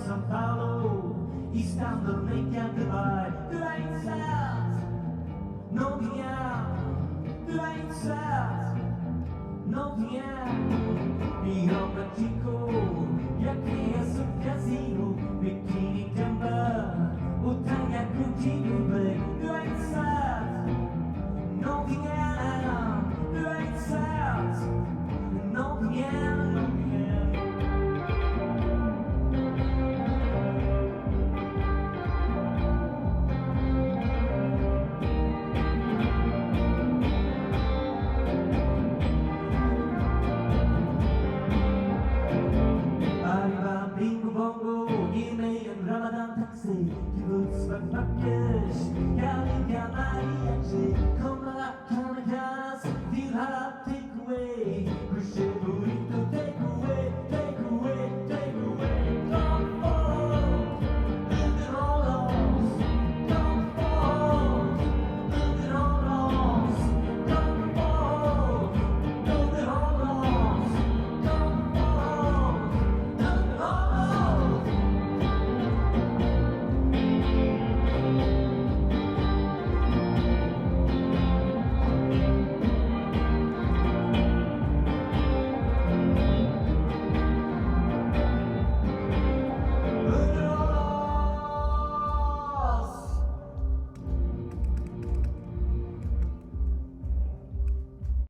São Paulo, Istanbul, Mecca, Dubai. Du är inte särskilt någonting annat. Du är inte särskilt någonting annat. Vi jobbar Chico, jag kliar som casino. Bikini Dumbar och taggar Coutinho, babe. Du är inte särskilt någonting annat. Du är inte särskilt någonting annat. Kibbutz-Backers, Galliga Mariachi, kommer att kallas till ha takeaway.